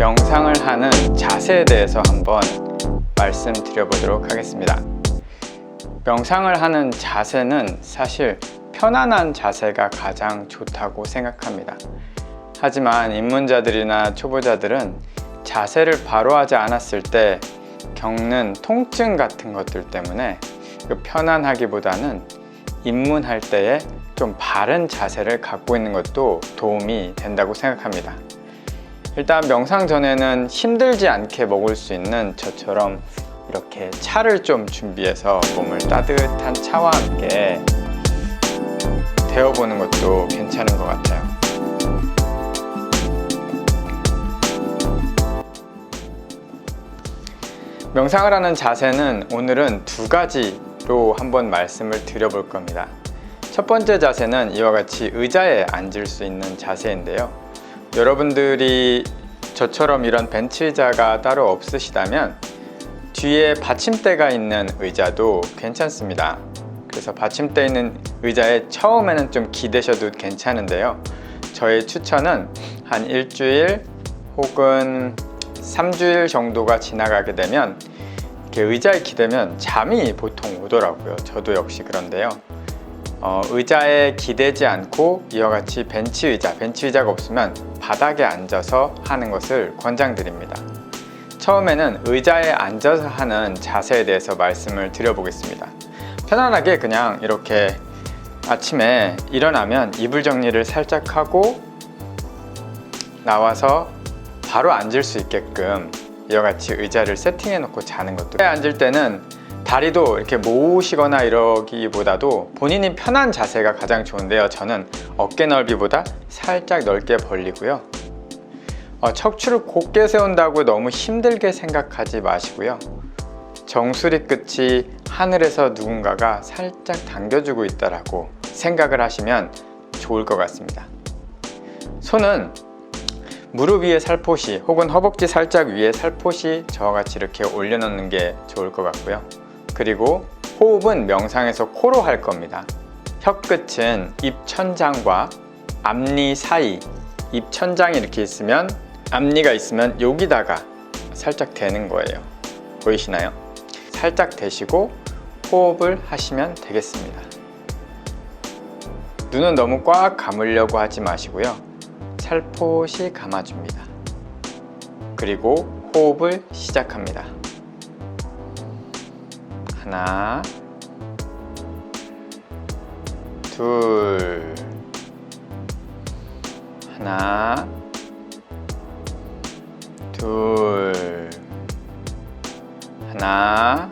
명상을 하는 자세에 대해서 한번 말씀드려보도록 하겠습니다. 명상을 하는 자세는 사실 편안한 자세가 가장 좋다고 생각합니다. 하지만 입문자들이나 초보자들은 자세를 바로 하지 않았을 때 겪는 통증 같은 것들 때문에 편안하기보다는 입문할 때에 좀 바른 자세를 갖고 있는 것도 도움이 된다고 생각합니다. 일단 명상 전에는 힘들지 않게 먹을 수 있는 저처럼 이렇게 차를 좀 준비해서 몸을 따뜻한 차와 함께 데워보는 것도 괜찮은 것 같아요. 명상을 하는 자세는 오늘은 두 가지로 한번 말씀을 드려볼 겁니다. 첫 번째 자세는 이와 같이 의자에 앉을 수 있는 자세인데요. 여러분들이 저처럼 이런 벤치 의자가 따로 없으시다면 뒤에 받침대가 있는 의자도 괜찮습니다. 그래서 받침대 있는 의자에 처음에는 좀 기대셔도 괜찮은데요. 저의 추천은 한 일주일 혹은 3주일 정도가 지나가게 되면 이렇게 의자에 기대면 잠이 보통 오더라고요. 저도 역시 그런데요. 의자에 기대지 않고 이와 같이 벤치 의자가 없으면 바닥에 앉아서 하는 것을 권장드립니다. 처음에는 의자에 앉아서 하는 자세에 대해서 말씀을 드려보겠습니다. 편안하게 그냥 이렇게 아침에 일어나면 이불 정리를 살짝 하고 나와서 바로 앉을 수 있게끔 이와 같이 의자를 세팅해 놓고 자는 것도, 의자에 앉을 때는 다리도 이렇게 모으시거나 이러기보다도 본인이 편한 자세가 가장 좋은데요. 저는 어깨 넓이보다 살짝 넓게 벌리고요. 척추를 곧게 세운다고 너무 힘들게 생각하지 마시고요. 정수리 끝이 하늘에서 누군가가 살짝 당겨주고 있다라고 생각을 하시면 좋을 것 같습니다. 손은 무릎 위에 살포시 혹은 허벅지 살짝 위에 살포시 저와 같이 이렇게 올려놓는 게 좋을 것 같고요. 그리고 호흡은 명상에서 코로 할 겁니다. 혀끝은 입천장과 앞니 사이, 입천장이 이렇게 있으면 앞니가 있으면 여기다가 살짝 대는 거예요. 보이시나요? 살짝 대시고 호흡을 하시면 되겠습니다. 눈은 너무 꽉 감으려고 하지 마시고요. 살포시 감아줍니다. 그리고 호흡을 시작합니다. 하나, 둘, 하나, 둘, 하나,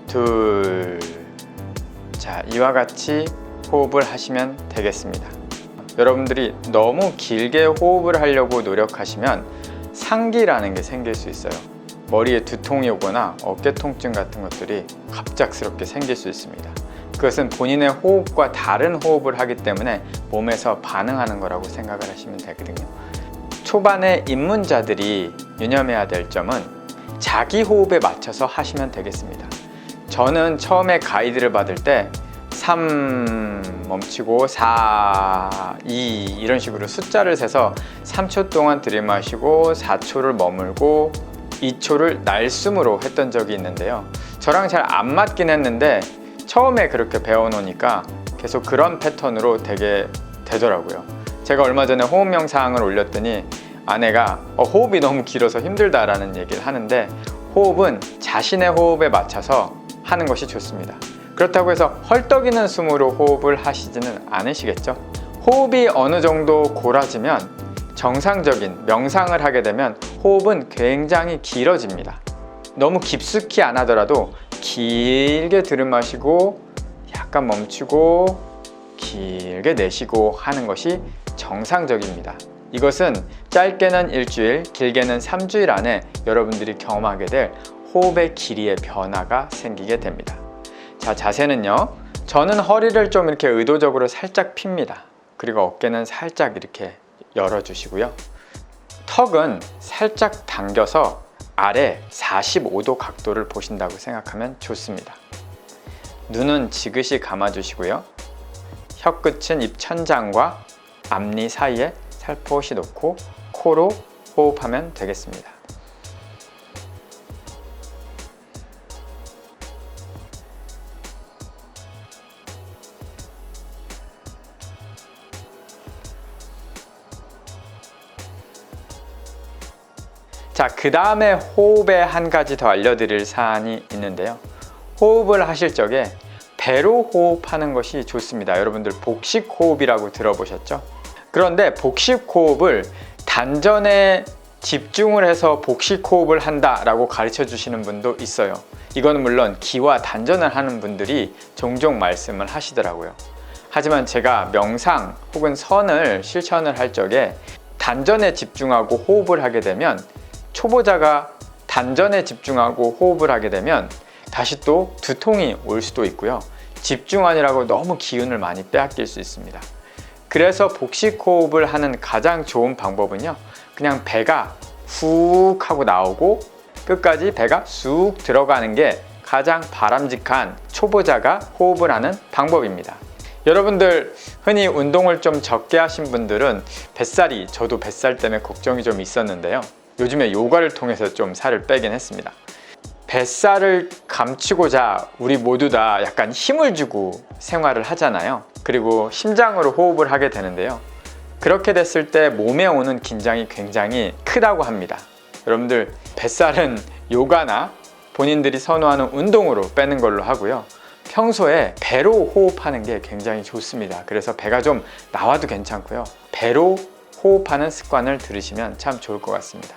둘. 자, 이와 같이 호흡을 하시면 되겠습니다. 여러분들이 너무 길게 호흡을 하려고 노력하시면 상기라는 게 생길 수 있어요. 머리에 두통이 오거나 어깨 통증 같은 것들이 갑작스럽게 생길 수 있습니다. 그것은 본인의 호흡과 다른 호흡을 하기 때문에 몸에서 반응하는 거라고 생각을 하시면 되거든요. 초반에 입문자들이 유념해야 될 점은 자기 호흡에 맞춰서 하시면 되겠습니다. 저는 처음에 가이드를 받을 때 3 멈추고 4, 2 이런 식으로 숫자를 세서 3초 동안 들이마시고 4초를 머물고 2초를 날숨으로 했던 적이 있는데요. 저랑 잘 안 맞긴 했는데 처음에 그렇게 배워놓으니까 계속 그런 패턴으로 되더라고요. 제가 얼마 전에 호흡 명상을 올렸더니 아내가 호흡이 너무 길어서 힘들다라는 얘기를 하는데, 호흡은 자신의 호흡에 맞춰서 하는 것이 좋습니다. 그렇다고 해서 헐떡이는 숨으로 호흡을 하시지는 않으시겠죠? 호흡이 어느 정도 골아지면 정상적인 명상을 하게 되면 호흡은 굉장히 길어집니다. 너무 깊숙이 안 하더라도 길게 들이마시고 약간 멈추고 길게 내쉬고 하는 것이 정상적입니다. 이것은 짧게는 일주일, 길게는 3주일 안에 여러분들이 경험하게 될 호흡의 길이의 변화가 생기게 됩니다. 자, 자세는요. 저는 허리를 좀 이렇게 의도적으로 살짝 핍니다. 그리고 어깨는 살짝 이렇게 열어주시고요. 턱은 살짝 당겨서 아래 45도 각도를 보신다고 생각하면 좋습니다. 눈은 지그시 감아주시고요. 혀끝은 입천장과 앞니 사이에 살포시 놓고 코로 호흡하면 되겠습니다. 자, 그 다음에 호흡에 한 가지 더 알려드릴 사안이 있는데요. 호흡을 하실 적에 배로 호흡하는 것이 좋습니다. 여러분들 복식 호흡이라고 들어보셨죠? 그런데 복식 호흡을 단전에 집중을 해서 복식 호흡을 한다라고 가르쳐 주시는 분도 있어요. 이거는 물론 기와 단전을 하는 분들이 종종 말씀을 하시더라고요. 하지만 제가 명상 혹은 선을 실천을 할 적에 단전에 집중하고 호흡을 하게 되면, 초보자가 단전에 집중하고 호흡을 하게 되면 다시 또 두통이 올 수도 있고요. 집중하느라고 너무 기운을 많이 빼앗길 수 있습니다. 그래서 복식 호흡을 하는 가장 좋은 방법은요, 그냥 배가 훅 하고 나오고 끝까지 배가 쑥 들어가는 게 가장 바람직한 초보자가 호흡을 하는 방법입니다. 여러분들 흔히 운동을 좀 적게 하신 분들은 뱃살이, 저도 뱃살 때문에 걱정이 좀 있었는데요. 요즘에 요가를 통해서 좀 살을 빼긴 했습니다. 뱃살을 감추고자 우리 모두 다 약간 힘을 주고 생활을 하잖아요. 그리고 심장으로 호흡을 하게 되는데요. 그렇게 됐을 때 몸에 오는 긴장이 굉장히 크다고 합니다. 여러분들 뱃살은 요가나 본인들이 선호하는 운동으로 빼는 걸로 하고요. 평소에 배로 호흡하는 게 굉장히 좋습니다. 그래서 배가 좀 나와도 괜찮고요. 배로 호흡하는 습관을 들으시면 참 좋을 것 같습니다.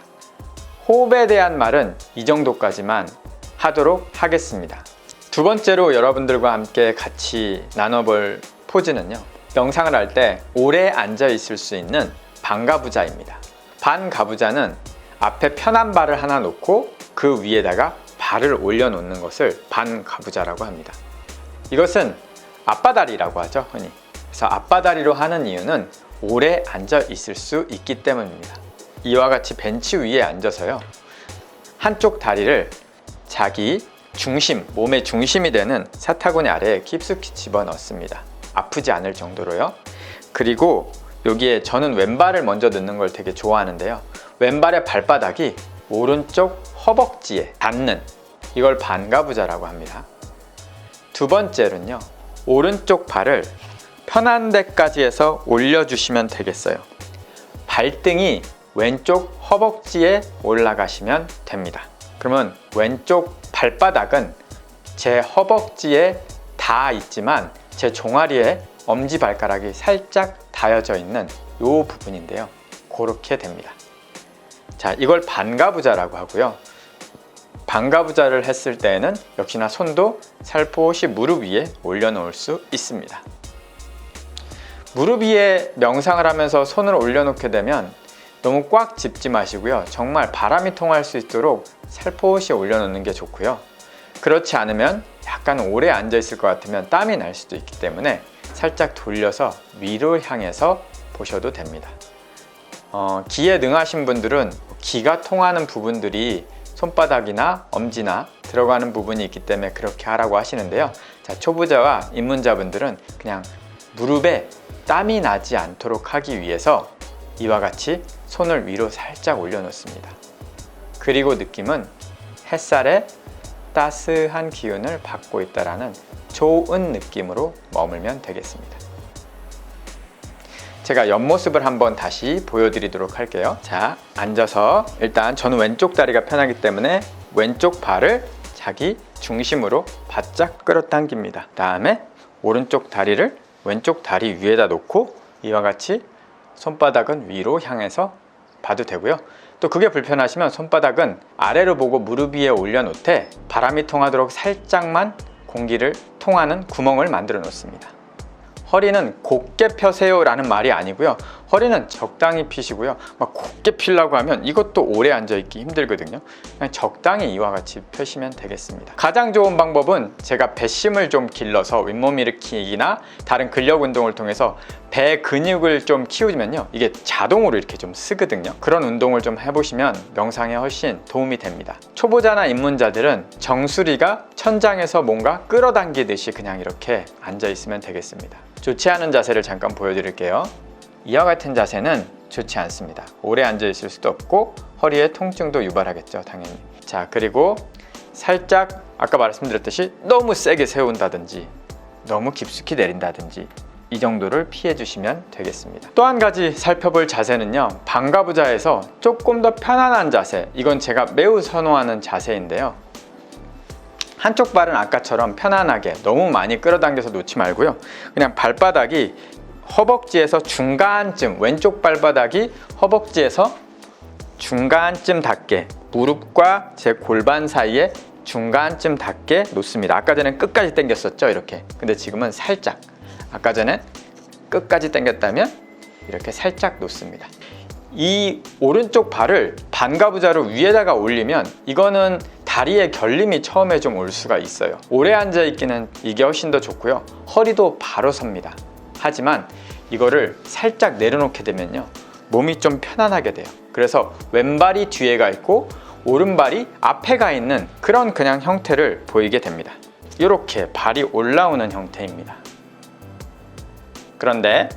호흡에 대한 말은 이 정도까지만 하도록 하겠습니다. 두 번째로 여러분들과 함께 같이 나눠볼 포즈는요, 명상을 할 때 오래 앉아 있을 수 있는 반가부자입니다. 반가부자는 앞에 편한 발을 하나 놓고 그 위에다가 발을 올려놓는 것을 반가부자라고 합니다. 이것은 앞바다리라고 하죠, 흔히. 그래서 앞바다리로 하는 이유는 오래 앉아 있을 수 있기 때문입니다. 이와 같이 벤치 위에 앉아서요, 한쪽 다리를 자기 중심, 몸의 중심이 되는 사타구니 아래에 깊숙이 집어넣습니다. 아프지 않을 정도로요. 그리고 여기에 저는 왼발을 먼저 넣는 걸 되게 좋아하는데요, 왼발의 발바닥이 오른쪽 허벅지에 닿는, 이걸 반가부자라고 합니다. 두 번째는요, 오른쪽 발을 편한 데까지 해서 올려주시면 되겠어요. 발등이 왼쪽 허벅지에 올라가시면 됩니다. 그러면 왼쪽 발바닥은 제 허벅지에 닿아 있지만 제 종아리에 엄지발가락이 살짝 닿여져 있는 이 부분인데요. 그렇게 됩니다. 자, 이걸 반가부자라고 하고요. 반가부자를 했을 때에는 역시나 손도 살포시 무릎 위에 올려놓을 수 있습니다. 무릎 위에 명상을 하면서 손을 올려놓게 되면 너무 꽉 짚지 마시고요. 정말 바람이 통할 수 있도록 살포시 올려놓는 게 좋고요. 그렇지 않으면 약간 오래 앉아 있을 것 같으면 땀이 날 수도 있기 때문에 살짝 돌려서 위로 향해서 보셔도 됩니다. 기에 능하신 분들은 기가 통하는 부분들이 손바닥이나 엄지나 들어가는 부분이 있기 때문에 그렇게 하라고 하시는데요. 자, 초보자와 입문자분들은 그냥 무릎에 땀이 나지 않도록 하기 위해서 이와 같이 손을 위로 살짝 올려놓습니다. 그리고 느낌은 햇살에 따스한 기운을 받고 있다라는 좋은 느낌으로 머물면 되겠습니다. 제가 옆모습을 한번 다시 보여드리도록 할게요. 자, 앉아서 일단 저는 왼쪽 다리가 편하기 때문에 왼쪽 발을 자기 중심으로 바짝 끌어당깁니다. 다음에 오른쪽 다리를 왼쪽 다리 위에다 놓고 이와 같이 손바닥은 위로 향해서 봐도 되고요. 또 그게 불편하시면 손바닥은 아래로 보고 무릎 위에 올려놓되 바람이 통하도록 살짝만 공기를 통하는 구멍을 만들어 놓습니다. 허리는 곧게 펴세요 라는 말이 아니고요. 허리는 적당히 피시고요. 막 곧게 피려고 하면 이것도 오래 앉아있기 힘들거든요. 그냥 적당히 이와 같이 펴시면 되겠습니다. 가장 좋은 방법은 제가 배심을 좀 길러서 윗몸 일으키기나 다른 근력 운동을 통해서 배 근육을 좀 키우면요, 이게 자동으로 이렇게 좀 쓰거든요. 그런 운동을 좀 해보시면 명상에 훨씬 도움이 됩니다. 초보자나 입문자들은 정수리가 천장에서 뭔가 끌어당기듯이 그냥 이렇게 앉아 있으면 되겠습니다. 좋지 않은 자세를 잠깐 보여드릴게요. 이와 같은 자세는 좋지 않습니다. 오래 앉아 있을 수도 없고 허리에 통증도 유발하겠죠, 당연히. 자, 그리고 살짝 아까 말씀드렸듯이 너무 세게 세운다든지 너무 깊숙이 내린다든지 이 정도를 피해 주시면 되겠습니다. 또 한 가지 살펴볼 자세는요, 반가부좌에서 조금 더 편안한 자세, 이건 제가 매우 선호하는 자세인데요, 한쪽 발은 아까처럼 편안하게 너무 많이 끌어당겨서 놓지 말고요, 그냥 발바닥이 허벅지에서 중간쯤, 왼쪽 발바닥이 허벅지에서 중간쯤 닿게, 무릎과 제 골반 사이에 중간쯤 닿게 놓습니다. 아까 전엔 끝까지 당겼었죠, 이렇게. 근데 지금은 살짝, 아까 전엔 끝까지 당겼다면 이렇게 살짝 놓습니다. 이 오른쪽 발을 반가부좌로 위에다가 올리면 이거는 다리의 결림이 처음에 좀 올 수가 있어요. 오래 앉아 있기는 이게 훨씬 더 좋고요, 허리도 바로 섭니다. 하지만 이거를 살짝 내려놓게 되면요, 몸이 좀 편안하게 돼요. 그래서 왼발이 뒤에 가 있고 오른발이 앞에 가 있는 그런 그냥 형태를 보이게 됩니다. 이렇게 발이 올라오는 형태입니다. 그런데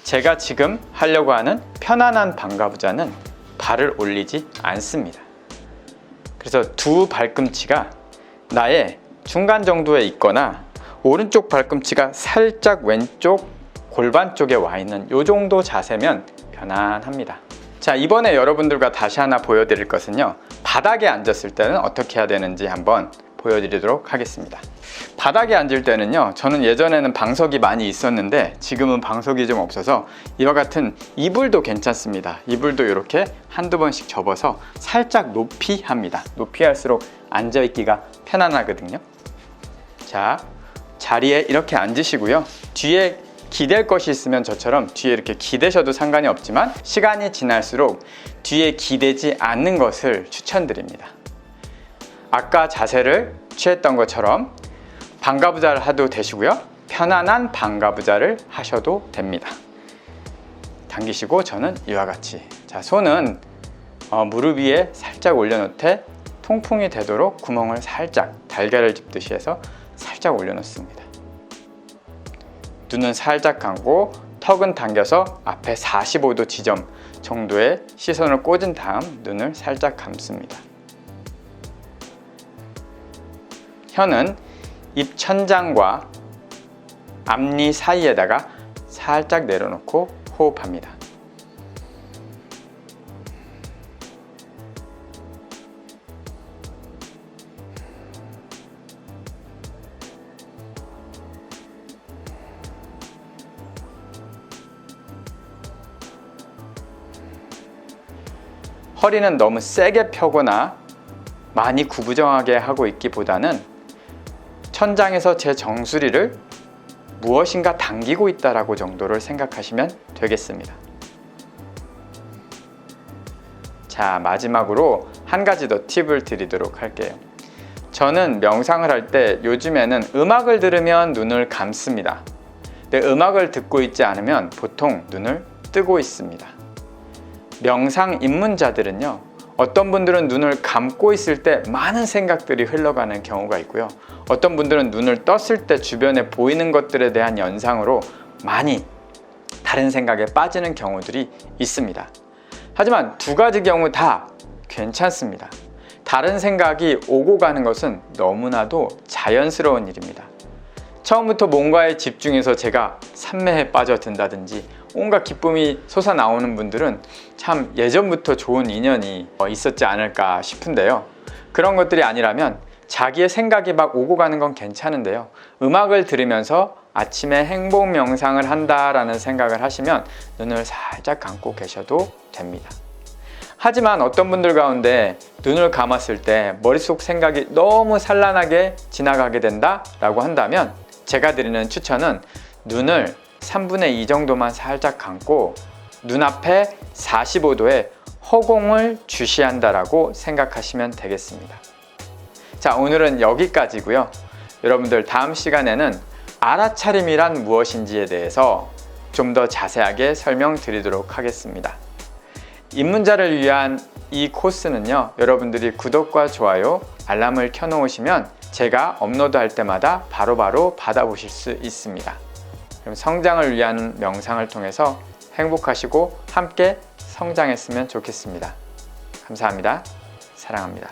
제가 지금 하려고 하는 편안한 반가부좌는 발을 올리지 않습니다. 그래서 두 발꿈치가 나의 중간 정도에 있거나 오른쪽 발꿈치가 살짝 왼쪽 골반 쪽에 와 있는 이 정도 자세면 편안합니다. 자, 이번에 여러분들과 다시 하나 보여드릴 것은요, 바닥에 앉았을 때는 어떻게 해야 되는지 한번 보여드리도록 하겠습니다. 바닥에 앉을 때는요, 저는 예전에는 방석이 많이 있었는데 지금은 방석이 좀 없어서 이와 같은 이불도 괜찮습니다. 이불도 이렇게 한두 번씩 접어서 살짝 높이 합니다. 높이 할수록 앉아있기가 편안하거든요. 자, 자리에 이렇게 앉으시고요, 뒤에 기댈 것이 있으면 저처럼 뒤에 이렇게 기대셔도 상관이 없지만 시간이 지날수록 뒤에 기대지 않는 것을 추천드립니다. 아까 자세를 취했던 것처럼 반가부좌를 해도 되시고요, 편안한 반가부좌를 하셔도 됩니다. 당기시고 저는 이와 같이, 자, 손은 무릎 위에 살짝 올려놓되 통풍이 되도록 구멍을 살짝 달걀을 짚듯이 해서 살짝 올려놓습니다. 눈은 살짝 감고 턱은 당겨서 앞에 45도 지점 정도의 시선을 꽂은 다음 눈을 살짝 감습니다. 혀는 입 천장과 앞니 사이에다가 살짝 내려놓고 호흡합니다. 허리는 너무 세게 펴거나 많이 구부정하게 하고 있기보다는 천장에서 제 정수리를 무엇인가 당기고 있다라고 정도를 생각하시면 되겠습니다. 자, 마지막으로 한 가지 더 팁을 드리도록 할게요. 저는 명상을 할 때 요즘에는 음악을 들으면 눈을 감습니다. 근데 음악을 듣고 있지 않으면 보통 눈을 뜨고 있습니다. 명상 입문자들은요, 어떤 분들은 눈을 감고 있을 때 많은 생각들이 흘러가는 경우가 있고요, 어떤 분들은 눈을 떴을 때 주변에 보이는 것들에 대한 연상으로 많이 다른 생각에 빠지는 경우들이 있습니다. 하지만 두 가지 경우 다 괜찮습니다. 다른 생각이 오고 가는 것은 너무나도 자연스러운 일입니다. 처음부터 뭔가에 집중해서 제가 산매에 빠져든다든지 온갖 기쁨이 솟아나오는 분들은 참 예전부터 좋은 인연이 있었지 않을까 싶은데요, 그런 것들이 아니라면 자기의 생각이 막 오고 가는 건 괜찮은데요, 음악을 들으면서 아침에 행복 명상을 한다라는 생각을 하시면 눈을 살짝 감고 계셔도 됩니다. 하지만 어떤 분들 가운데 눈을 감았을 때 머릿속 생각이 너무 산란하게 지나가게 된다 라고 한다면 제가 드리는 추천은 눈을 3분의 2 정도만 살짝 감고 눈앞에 45도의 허공을 주시한다라고 생각하시면 되겠습니다. 자, 오늘은 여기까지고요. 여러분들 다음 시간에는 알아차림이란 무엇인지에 대해서 좀 더 자세하게 설명드리도록 하겠습니다. 입문자를 위한 이 코스는요, 여러분들이 구독과 좋아요, 알람을 켜놓으시면 제가 업로드할 때마다 바로바로 받아보실 수 있습니다. 그럼 성장을 위한 명상을 통해서 행복하시고 함께 성장했으면 좋겠습니다. 감사합니다. 사랑합니다.